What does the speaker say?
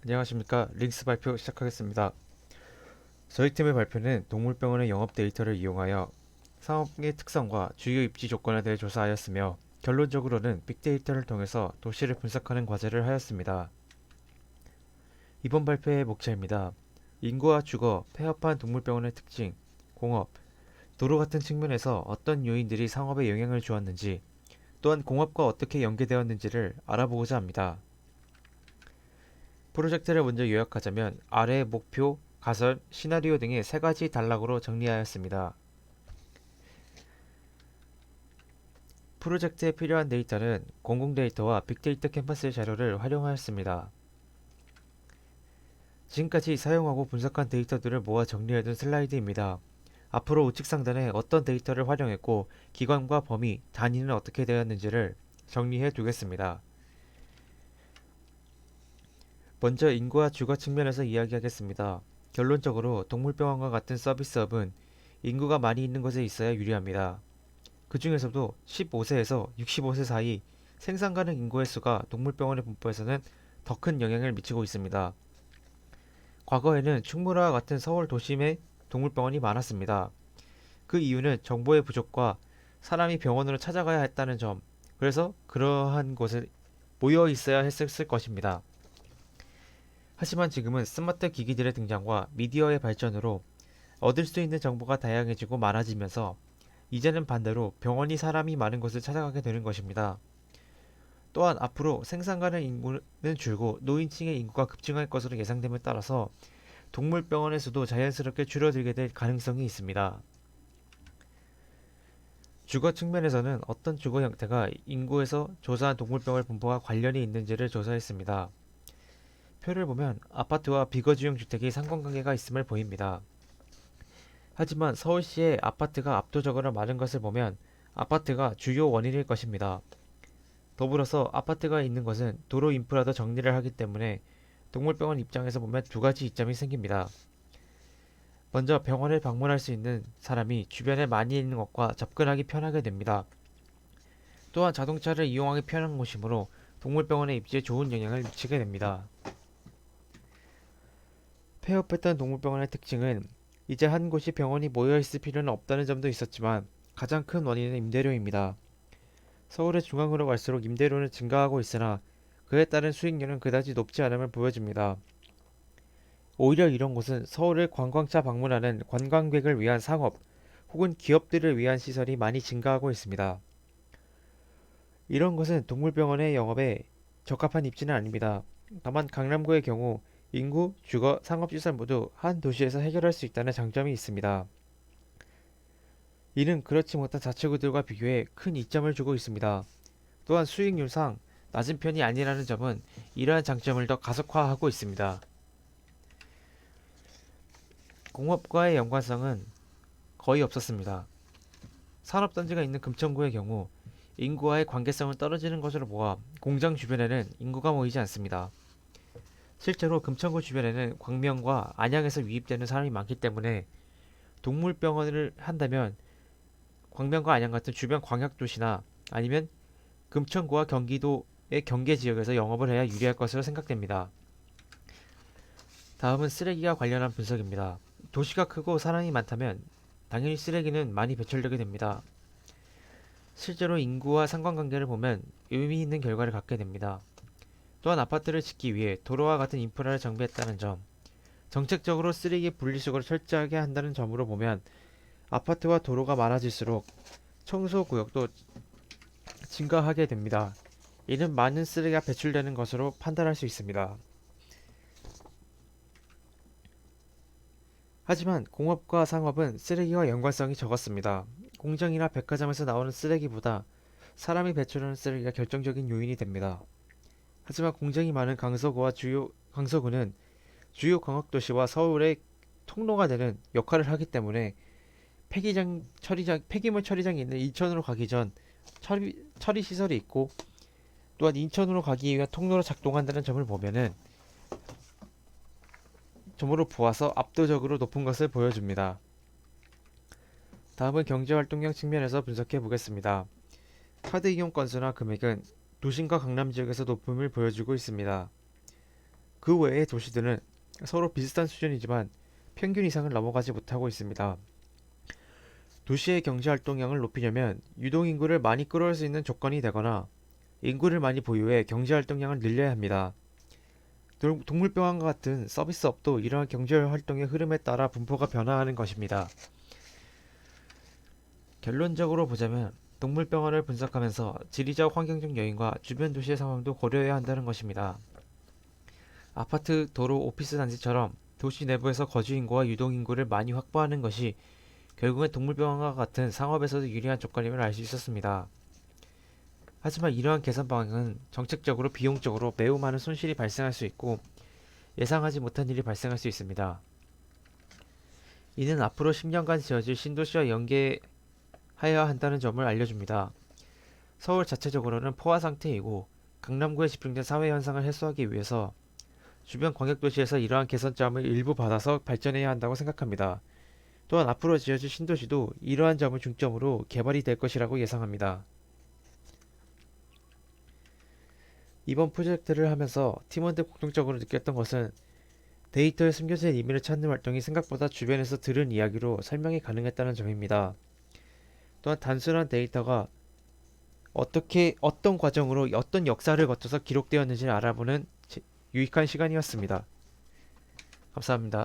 안녕하십니까. 링스 발표 시작하겠습니다. 저희 팀의 발표는 동물병원의 영업 데이터를 이용하여 상업의 특성과 주요 입지 조건에 대해 조사하였으며 결론적으로는 빅데이터를 통해서 도시를 분석하는 과제를 하였습니다. 이번 발표의 목차입니다. 인구와 주거, 폐업한 동물병원의 특징, 공업, 도로 같은 측면에서 어떤 요인들이 상업에 영향을 주었는지, 또한 공업과 어떻게 연계되었는지를 알아보고자 합니다. 프로젝트를 먼저 요약하자면 아래의 목표, 가설, 시나리오 등의 세 가지 단락으로 정리하였습니다. 프로젝트에 필요한 데이터는 공공 데이터와 빅데이터 캠퍼스의 자료를 활용하였습니다. 지금까지 사용하고 분석한 데이터들을 모아 정리해둔 슬라이드입니다. 앞으로 우측 상단에 어떤 데이터를 활용했고 기관과 범위, 단위는 어떻게 되었는지를 정리해 두겠습니다. 먼저 인구와 주거 측면에서 이야기하겠습니다. 결론적으로 동물병원과 같은 서비스업은 인구가 많이 있는 곳에 있어야 유리합니다. 그 중에서도 15세에서 65세 사이 생산 가능 인구의 수가 동물병원의 분포에서는 더 큰 영향을 미치고 있습니다. 과거에는 충무로와 같은 서울 도심에 동물병원이 많았습니다. 그 이유는 정보의 부족과 사람이 병원으로 찾아가야 했다는 점, 그래서 그러한 곳에 모여 있어야 했을 것입니다. 하지만 지금은 스마트 기기들의 등장과 미디어의 발전으로 얻을 수 있는 정보가 다양해지고 많아지면서 이제는 반대로 병원이 사람이 많은 곳을 찾아가게 되는 것입니다. 또한 앞으로 생산 가능 인구는 줄고 노인층의 인구가 급증할 것으로 예상됨에 따라서 동물병원의 수도 자연스럽게 줄어들게 될 가능성이 있습니다. 주거 측면에서는 어떤 주거 형태가 인구에서 조사한 동물병원 분포와 관련이 있는지를 조사했습니다. 표를 보면 아파트와 비거주용 주택이 상관관계가 있음을 보입니다. 하지만 서울시의 아파트가 압도적으로 많은 것을 보면 아파트가 주요 원인일 것입니다. 더불어서 아파트가 있는 것은 도로 인프라도 정리를 하기 때문에 동물병원 입장에서 보면 두 가지 이점이 생깁니다. 먼저 병원을 방문할 수 있는 사람이 주변에 많이 있는 것과 접근하기 편하게 됩니다. 또한 자동차를 이용하기 편한 곳이므로 동물병원의 입지에 좋은 영향을 미치게 됩니다. 폐업했던 동물병원의 특징은 이제 한 곳이 병원이 모여있을 필요는 없다는 점도 있었지만 가장 큰 원인은 임대료입니다. 서울의 중앙으로 갈수록 임대료는 증가하고 있으나 그에 따른 수익률은 그다지 높지 않음을 보여줍니다. 오히려 이런 곳은 서울을 관광차 방문하는 관광객을 위한 상업 혹은 기업들을 위한 시설이 많이 증가하고 있습니다. 이런 것은 동물병원의 영업에 적합한 입지는 아닙니다. 다만 강남구의 경우 인구, 주거, 상업시설 모두 한 도시에서 해결할 수 있다는 장점이 있습니다. 이는 그렇지 못한 자치구들과 비교해 큰 이점을 주고 있습니다. 또한 수익률상 낮은 편이 아니라는 점은 이러한 장점을 더 가속화하고 있습니다. 공업과의 연관성은 거의 없었습니다. 산업단지가 있는 금천구의 경우 인구와의 관계성은 떨어지는 것으로 보아 공장 주변에는 인구가 모이지 않습니다. 실제로 금천구 주변에는 광명과 안양에서 유입되는 사람이 많기 때문에 동물병원을 한다면 광명과 안양 같은 주변 광역도시나 아니면 금천구와 경기도의 경계 지역에서 영업을 해야 유리할 것으로 생각됩니다. 다음은 쓰레기와 관련한 분석입니다. 도시가 크고 사람이 많다면 당연히 쓰레기는 많이 배출되게 됩니다. 실제로 인구와 상관관계를 보면 의미 있는 결과를 갖게 됩니다. 또한 아파트를 짓기 위해 도로와 같은 인프라를 정비했다는 점, 정책적으로 쓰레기 분리수거를 철저하게 한다는 점으로 보면 아파트와 도로가 많아질수록 청소 구역도 증가하게 됩니다. 이는 많은 쓰레기가 배출되는 것으로 판단할 수 있습니다. 하지만 공업과 상업은 쓰레기와 연관성이 적었습니다. 공장이나 백화점에서 나오는 쓰레기보다 사람이 배출하는 쓰레기가 결정적인 요인이 됩니다. 하지만 공장이 많은 강서구는 주요 광역도시와 서울의 통로가 되는 역할을 하기 때문에 폐기물 처리장이 있는 인천으로 가기 전 처리 시설이 있고 또한 인천으로 가기 위한 통로로 작동한다는 점으로 보아서 압도적으로 높은 것을 보여줍니다. 다음은 경제활동량 측면에서 분석해 보겠습니다. 카드 이용 건수나 금액은 도심과 강남 지역에서 높음을 보여주고 있습니다. 그 외의 도시들은 서로 비슷한 수준이지만 평균 이상을 넘어가지 못하고 있습니다. 도시의 경제 활동량을 높이려면 유동인구를 많이 끌어올 수 있는 조건이 되거나 인구를 많이 보유해 경제 활동량을 늘려야 합니다. 동물병원과 같은 서비스업도 이러한 경제 활동의 흐름에 따라 분포가 변화하는 것입니다. 결론적으로 보자면 동물병원을 분석하면서 지리적 환경적 요인과 주변 도시의 상황도 고려해야 한다는 것입니다. 아파트, 도로, 오피스 단지처럼 도시 내부에서 거주 인구와 유동 인구를 많이 확보하는 것이 결국엔 동물병원과 같은 상업에서도 유리한 조건임을 알 수 있었습니다. 하지만 이러한 개선 방향은 정책적으로 비용적으로 매우 많은 손실이 발생할 수 있고 예상하지 못한 일이 발생할 수 있습니다. 이는 앞으로 10년간 지어질 신도시와 연계하여야 한다는 점을 알려줍니다. 서울 자체적으로는 포화 상태이고 강남구에 집중된 사회 현상을 해소하기 위해서 주변 광역도시에서 이러한 개선점을 일부 받아서 발전해야 한다고 생각합니다. 또한 앞으로 지어질 신도시도 이러한 점을 중점으로 개발이 될 것이라고 예상합니다. 이번 프로젝트를 하면서 팀원들 공통적으로 느꼈던 것은 데이터에 숨겨진 의미를 찾는 활동이 생각보다 주변에서 들은 이야기로 설명이 가능했다는 점입니다. 또한 단순한 데이터가 어떤 과정으로 어떤 역사를 거쳐서 기록되었는지를 알아보는 유익한 시간이었습니다. 감사합니다.